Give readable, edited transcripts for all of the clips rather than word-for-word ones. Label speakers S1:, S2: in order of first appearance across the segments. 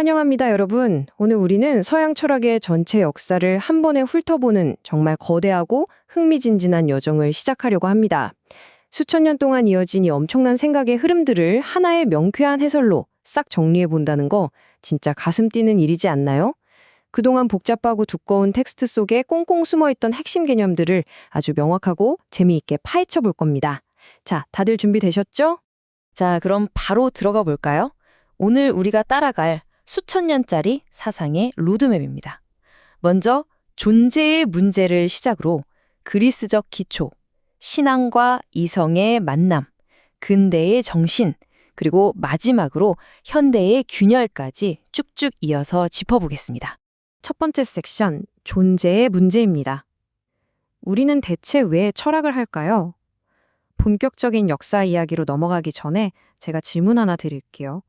S1: 환영합니다, 여러분. 오늘 우리는 서양 철학의 전체 역사를 한 번에 훑어보는 정말 거대하고 흥미진진한 여정을 시작하려고 합니다. 수천 년 동안 이어진 이 엄청난 생각의 흐름들을 하나의 명쾌한 해설로 싹 정리해 본다는 거 진짜 가슴 뛰는 일이지 않나요? 그동안 복잡하고 두꺼운 텍스트 속에 꽁꽁 숨어있던 핵심 개념들을 아주 명확하고 재미있게 파헤쳐 볼 겁니다. 자, 다들 준비되셨죠?
S2: 자, 그럼 바로 들어가 볼까요? 오늘 우리가 따라갈 수천 년짜리 사상의 로드맵입니다. 먼저 존재의 문제를 시작으로 그리스적 기초, 신앙과 이성의 만남, 근대의 정신, 그리고 마지막으로 현대의 균열까지 쭉쭉 이어서 짚어보겠습니다.
S1: 첫 번째 섹션, 존재의 문제입니다. 우리는 대체 왜 철학을 할까요? 본격적인 역사 이야기로 넘어가기 전에 제가 질문 하나 드릴게요.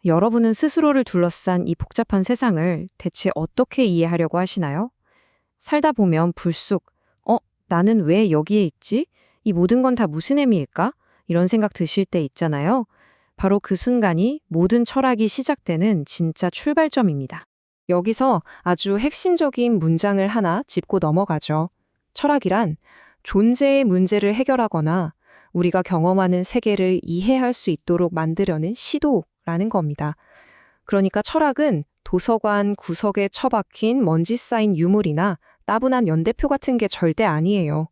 S1: 여러분은 스스로를 둘러싼 이 복잡한 세상을 대체 어떻게 이해하려고 하시나요? 살다 보면 불쑥, 나는 왜 여기에 있지? 이 모든 건 다 무슨 의미일까? 이런 생각 드실 때 있잖아요. 바로 그 순간이 모든 철학이 시작되는 진짜 출발점입니다. 여기서 아주 핵심적인 문장을 하나 짚고 넘어가죠. 철학이란 존재의 문제를 해결하거나 우리가 경험하는 세계를 이해할 수 있도록 만들려는 시도라는 겁니다. 그러니까 철학은 도서관 구석에 처박힌 먼지 쌓인 유물이나 따분한 연대표 같은 게 절대 아니에요.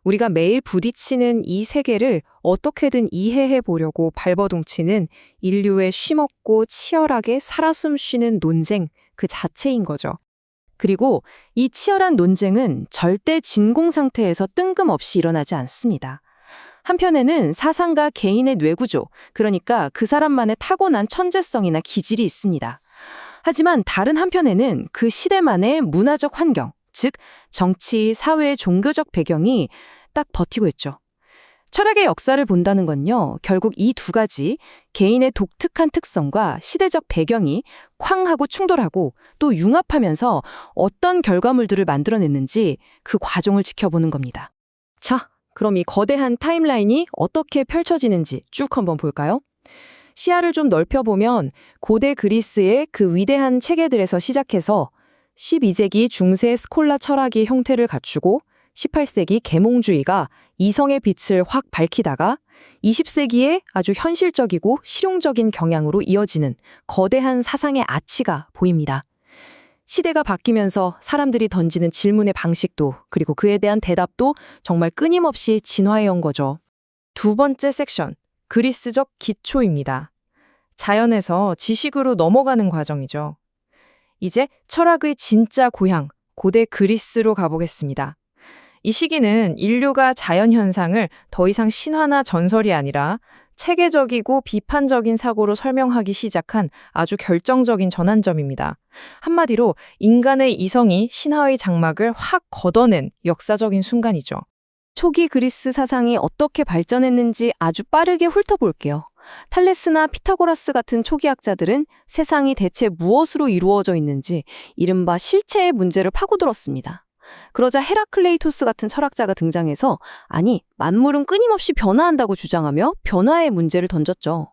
S1: 우리가 매일 부딪히는 이 세계를 어떻게든 이해해 보려고 발버둥치는 인류의 쉼없고 치열하게 살아 숨쉬는 논쟁 그 자체인 거죠. 그리고 이 치열한 논쟁은 절대 진공 상태에서 뜬금없이 일어나지 않습니다. 한편에는 사상가 개인의 뇌구조, 그러니까 그 사람만의 타고난 천재성이나 기질이 있습니다. 하지만 다른 한편에는 그 시대만의 문화적 환경, 즉 정치, 사회, 종교적 배경이 딱 버티고 있죠. 철학의 역사를 본다는 건요, 결국 이 두 가지, 개인의 독특한 특성과 시대적 배경이 쾅하고 충돌하고 또 융합하면서 어떤 결과물들을 만들어냈는지 그 과정을 지켜보는 겁니다. 자, 그럼 이 거대한 타임라인이 어떻게 펼쳐지는지 쭉 한번 볼까요? 시야를 좀 넓혀보면 고대 그리스의 그 위대한 체계들에서 시작해서 12세기 중세 스콜라 철학이 형태를 갖추고 18세기 계몽주의가 이성의 빛을 확 밝히다가 20세기에 아주 현실적이고 실용적인 경향으로 이어지는 거대한 사상의 아치가 보입니다. 시대가 바뀌면서 사람들이 던지는 질문의 방식도 그리고 그에 대한 대답도 정말 끊임없이 진화해온 거죠. 두 번째 섹션, 그리스적 기초입니다. 자연에서 지식으로 넘어가는 과정이죠. 이제 철학의 진짜 고향, 고대 그리스로 가보겠습니다. 이 시기는 인류가 자연현상을 더 이상 신화나 전설이 아니라 체계적이고 비판적인 사고로 설명하기 시작한 아주 결정적인 전환점입니다. 한마디로 인간의 이성이 신화의 장막을 확 걷어낸 역사적인 순간이죠. 초기 그리스 사상이 어떻게 발전했는지 아주 빠르게 훑어볼게요. 탈레스나 피타고라스 같은 초기학자들은 세상이 대체 무엇으로 이루어져 있는지 이른바 실체의 문제를 파고들었습니다. 그러자 헤라클레이토스 같은 철학자가 등장해서 만물은 끊임없이 변화한다고 주장하며 변화의 문제를 던졌죠.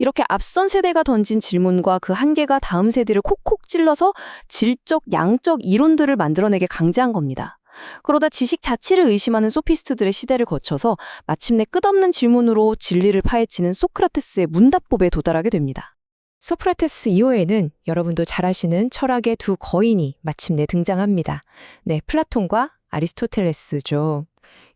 S1: 이렇게 앞선 세대가 던진 질문과 그 한계가 다음 세대를 콕콕 찔러서 질적, 양적 이론들을 만들어내게 강제한 겁니다. 그러다 지식 자체를 의심하는 소피스트들의 시대를 거쳐서 마침내 끝없는 질문으로 진리를 파헤치는 소크라테스의 문답법에 도달하게 됩니다. 소크라테스 이후에는 여러분도 잘 아시는 철학의 두 거인이 마침내 등장합니다. 네, 플라톤과 아리스토텔레스죠.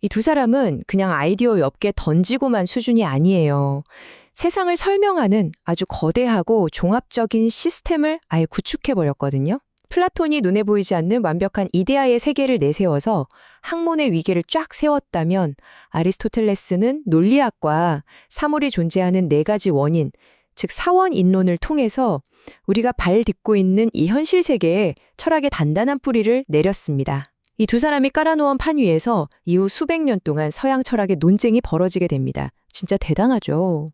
S1: 이 두 사람은 그냥 아이디어 몇 개 던지고만 수준이 아니에요. 세상을 설명하는 아주 거대하고 종합적인 시스템을 아예 구축해버렸거든요. 플라톤이 눈에 보이지 않는 완벽한 이데아의 세계를 내세워서 학문의 위계를 쫙 세웠다면 아리스토텔레스는 논리학과 사물이 존재하는 네 가지 원인, 즉 사원인론을 통해서 우리가 발 딛고 있는 이 현실 세계에 철학의 단단한 뿌리를 내렸습니다. 이 두 사람이 깔아놓은 판 위에서 이후 수백 년 동안 서양 철학의 논쟁이 벌어지게 됩니다. 진짜 대단하죠.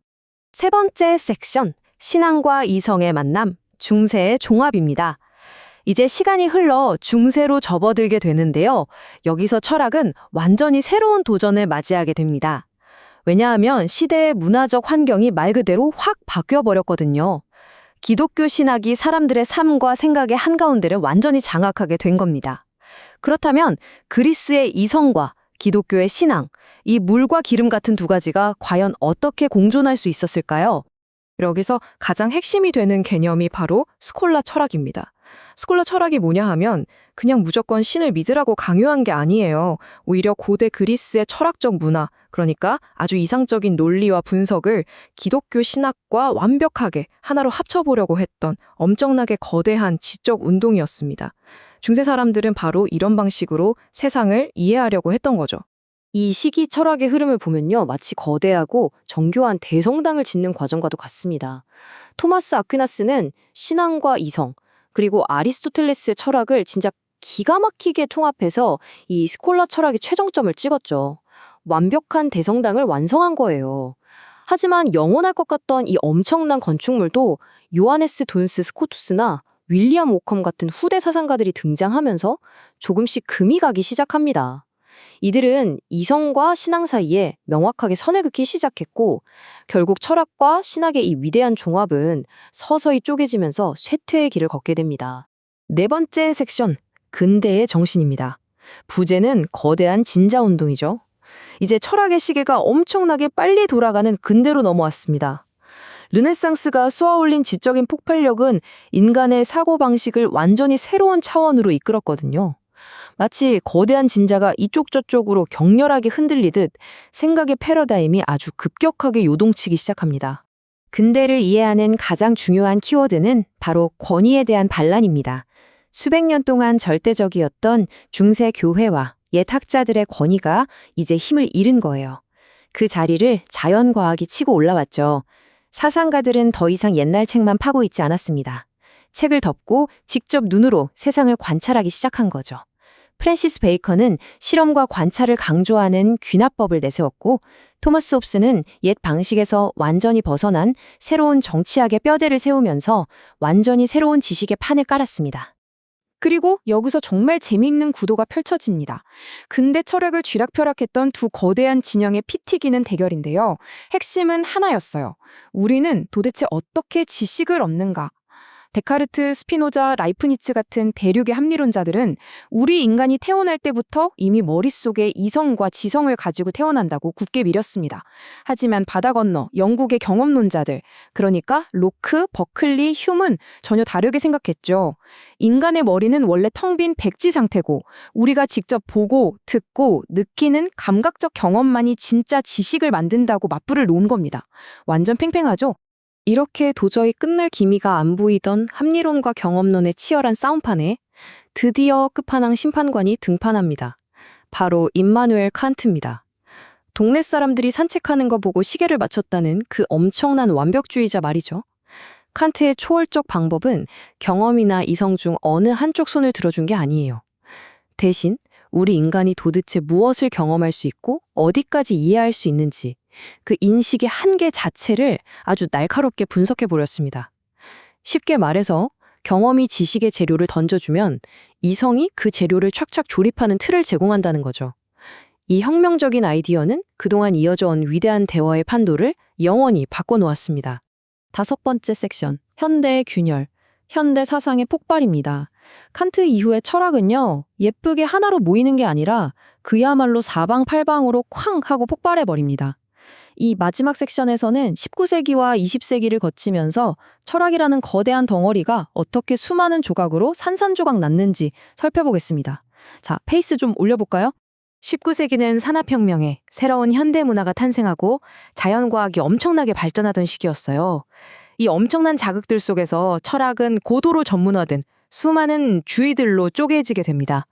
S1: 세 번째 섹션, 신앙과 이성의 만남, 중세의 종합입니다. 이제 시간이 흘러 중세로 접어들게 되는데요. 여기서 철학은 완전히 새로운 도전을 맞이하게 됩니다. 왜냐하면 시대의 문화적 환경이 말 그대로 확 바뀌어버렸거든요. 기독교 신학이 사람들의 삶과 생각의 한가운데를 완전히 장악하게 된 겁니다. 그렇다면 그리스의 이성과 기독교의 신앙, 이 물과 기름 같은 두 가지가 과연 어떻게 공존할 수 있었을까요? 여기서 가장 핵심이 되는 개념이 바로 스콜라 철학입니다. 스콜라 철학이 뭐냐 하면 그냥 무조건 신을 믿으라고 강요한 게 아니에요. 오히려 고대 그리스의 철학적 문화, 그러니까 아주 이상적인 논리와 분석을 기독교 신학과 완벽하게 하나로 합쳐보려고 했던 엄청나게 거대한 지적 운동이었습니다. 중세 사람들은 바로 이런 방식으로 세상을 이해하려고 했던 거죠.
S2: 이 시기 철학의 흐름을 보면요, 마치 거대하고 정교한 대성당을 짓는 과정과도 같습니다. 토마스 아퀴나스는 신앙과 이성, 그리고 아리스토텔레스의 철학을 진짜 기가 막히게 통합해서 이 스콜라 철학의 최정점을 찍었죠. 완벽한 대성당을 완성한 거예요. 하지만 영원할 것 같던 이 엄청난 건축물도 요하네스 돈스 스코투스나 윌리엄 오컴 같은 후대 사상가들이 등장하면서 조금씩 금이 가기 시작합니다. 이들은 이성과 신앙 사이에 명확하게 선을 긋기 시작했고, 결국 철학과 신학의 이 위대한 종합은 서서히 쪼개지면서 쇠퇴의 길을 걷게 됩니다.
S1: 네 번째 섹션, 근대의 정신입니다. 부제는 거대한 진자운동이죠. 이제 철학의 시계가 엄청나게 빨리 돌아가는 근대로 넘어왔습니다. 르네상스가 쏘아올린 지적인 폭발력은 인간의 사고방식을 완전히 새로운 차원으로 이끌었거든요. 마치 거대한 진자가 이쪽 저쪽으로 격렬하게 흔들리듯 생각의 패러다임이 아주 급격하게 요동치기 시작합니다. 근대를 이해하는 가장 중요한 키워드는 바로 권위에 대한 반란입니다. 수백 년 동안 절대적이었던 중세 교회와 옛 학자들의 권위가 이제 힘을 잃은 거예요. 그 자리를 자연과학이 치고 올라왔죠. 사상가들은 더 이상 옛날 책만 파고 있지 않았습니다. 책을 덮고 직접 눈으로 세상을 관찰하기 시작한 거죠. 프랜시스 베이컨은 실험과 관찰을 강조하는 귀납법을 내세웠고, 토마스 홉스는 옛 방식에서 완전히 벗어난 새로운 정치학의 뼈대를 세우면서 완전히 새로운 지식의 판을 깔았습니다. 그리고 여기서 정말 재미있는 구도가 펼쳐집니다. 근대 철학을 쥐락펴락했던 두 거대한 진영의 피 튀기는 대결인데요. 핵심은 하나였어요. 우리는 도대체 어떻게 지식을 얻는가? 데카르트, 스피노자, 라이프니츠 같은 대륙의 합리론자들은 우리 인간이 태어날 때부터 이미 머릿속에 이성과 지성을 가지고 태어난다고 굳게 믿었습니다. 하지만 바다 건너 영국의 경험론자들, 그러니까 로크, 버클리, 휴문 전혀 다르게 생각했죠. 인간의 머리는 원래 텅 빈 백지 상태고 우리가 직접 보고, 듣고, 느끼는 감각적 경험만이 진짜 지식을 만든다고 맞불을 놓은 겁니다. 완전 팽팽하죠? 이렇게 도저히 끝날 기미가 안 보이던 합리론과 경험론의 치열한 싸움판에 드디어 끝판왕 심판관이 등판합니다. 바로 임마누엘 칸트입니다. 동네 사람들이 산책하는 거 보고 시계를 맞췄다는 그 엄청난 완벽주의자 말이죠. 칸트의 초월적 방법은 경험이나 이성 중 어느 한쪽 손을 들어준 게 아니에요. 대신 우리 인간이 도대체 무엇을 경험할 수 있고 어디까지 이해할 수 있는지, 그 인식의 한계 자체를 아주 날카롭게 분석해 버렸습니다. 쉽게 말해서 경험이 지식의 재료를 던져주면 이성이 그 재료를 착착 조립하는 틀을 제공한다는 거죠. 이 혁명적인 아이디어는 그동안 이어져 온 위대한 대화의 판도를 영원히 바꿔놓았습니다. 다섯 번째 섹션, 현대의 균열, 현대 사상의 폭발입니다. 칸트 이후의 철학은요, 예쁘게 하나로 모이는 게 아니라 그야말로 사방팔방으로 쾅 하고 폭발해버립니다. 이 마지막 섹션에서는 19세기와 20세기를 거치면서 철학이라는 거대한 덩어리가 어떻게 수많은 조각으로 산산조각 났는지 살펴보겠습니다. 자, 페이스 좀 올려볼까요? 19세기는 산업혁명에 새로운 현대문화가 탄생하고 자연과학이 엄청나게 발전하던 시기였어요. 이 엄청난 자극들 속에서 철학은 고도로 전문화된 수많은 주의들로 쪼개지게 됩니다.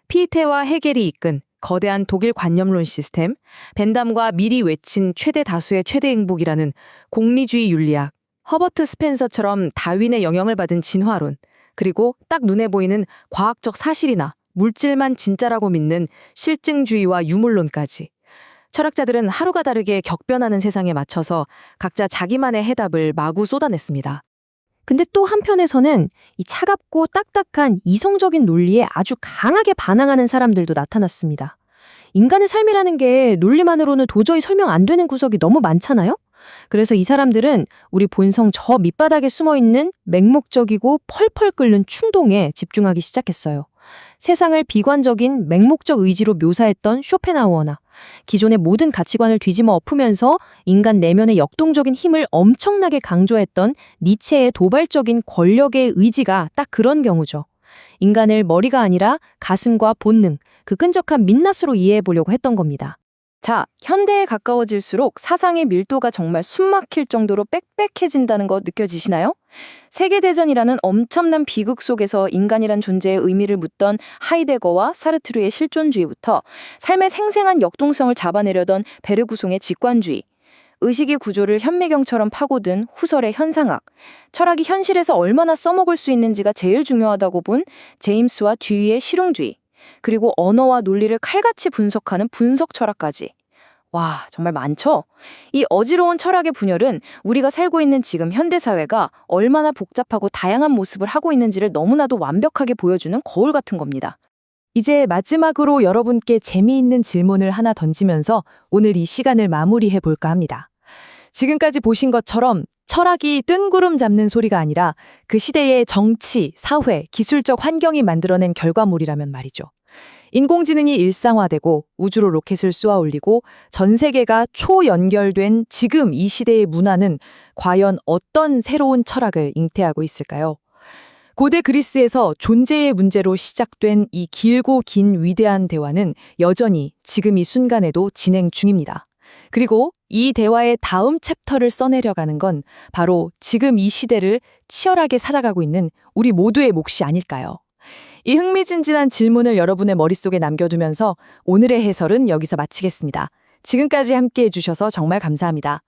S1: 피에테와 헤겔이 이끈 거대한 독일 관념론 시스템, 벤담과 밀이 외친 최대 다수의 최대 행복이라는 공리주의 윤리학, 허버트 스펜서처럼 다윈의 영향을 받은 진화론, 그리고 딱 눈에 보이는 과학적 사실이나 물질만 진짜라고 믿는 실증주의와 유물론까지. 철학자들은 하루가 다르게 격변하는 세상에 맞춰서 각자 자기만의 해답을 마구 쏟아냈습니다. 근데 또 한편에서는 이 차갑고 딱딱한 이성적인 논리에 아주 강하게 반항하는 사람들도 나타났습니다. 인간의 삶이라는 게 논리만으로는 도저히 설명 안 되는 구석이 너무 많잖아요? 그래서 이 사람들은 우리 본성 저 밑바닥에 숨어 있는 맹목적이고 펄펄 끓는 충동에 집중하기 시작했어요. 세상을 비관적인 맹목적 의지로 묘사했던 쇼펜하우어나 기존의 모든 가치관을 뒤집어 엎으면서 인간 내면의 역동적인 힘을 엄청나게 강조했던 니체의 도발적인 권력의 의지가 딱 그런 경우죠. 인간을 머리가 아니라 가슴과 본능, 그 끈적한 민낯으로 이해해 보려고 했던 겁니다.
S3: 자, 현대에 가까워질수록 사상의 밀도가 정말 숨막힐 정도로 빽빽해진다는 거 느껴지시나요? 세계대전이라는 엄청난 비극 속에서 인간이란 존재의 의미를 묻던 하이데거와 사르트르의 실존주의부터 삶의 생생한 역동성을 잡아내려던 베르구송의 직관주의, 의식의 구조를 현미경처럼 파고든 후설의 현상학, 철학이 현실에서 얼마나 써먹을 수 있는지가 제일 중요하다고 본 제임스와 듀이의 실용주의, 그리고 언어와 논리를 칼같이 분석하는 분석 철학까지. 와, 정말 많죠? 이 어지러운 철학의 분열은 우리가 살고 있는 지금 현대사회가 얼마나 복잡하고 다양한 모습을 하고 있는지를 너무나도 완벽하게 보여주는 거울 같은 겁니다.
S4: 이제 마지막으로 여러분께 재미있는 질문을 하나 던지면서 오늘 이 시간을 마무리해 볼까 합니다. 지금까지 보신 것처럼 철학이 뜬구름 잡는 소리가 아니라 그 시대의 정치, 사회, 기술적 환경이 만들어낸 결과물이라면 말이죠. 인공지능이 일상화되고 우주로 로켓을 쏘아 올리고 전 세계가 초연결된 지금 이 시대의 문화는 과연 어떤 새로운 철학을 잉태하고 있을까요? 고대 그리스에서 존재의 문제로 시작된 이 길고 긴 위대한 대화는 여전히 지금 이 순간에도 진행 중입니다. 그리고 이 대화의 다음 챕터를 써내려가는 건 바로 지금 이 시대를 치열하게 찾아가고 있는 우리 모두의 몫이 아닐까요? 이 흥미진진한 질문을 여러분의 머릿속에 남겨두면서 오늘의 해설은 여기서 마치겠습니다. 지금까지 함께해 주셔서 정말 감사합니다.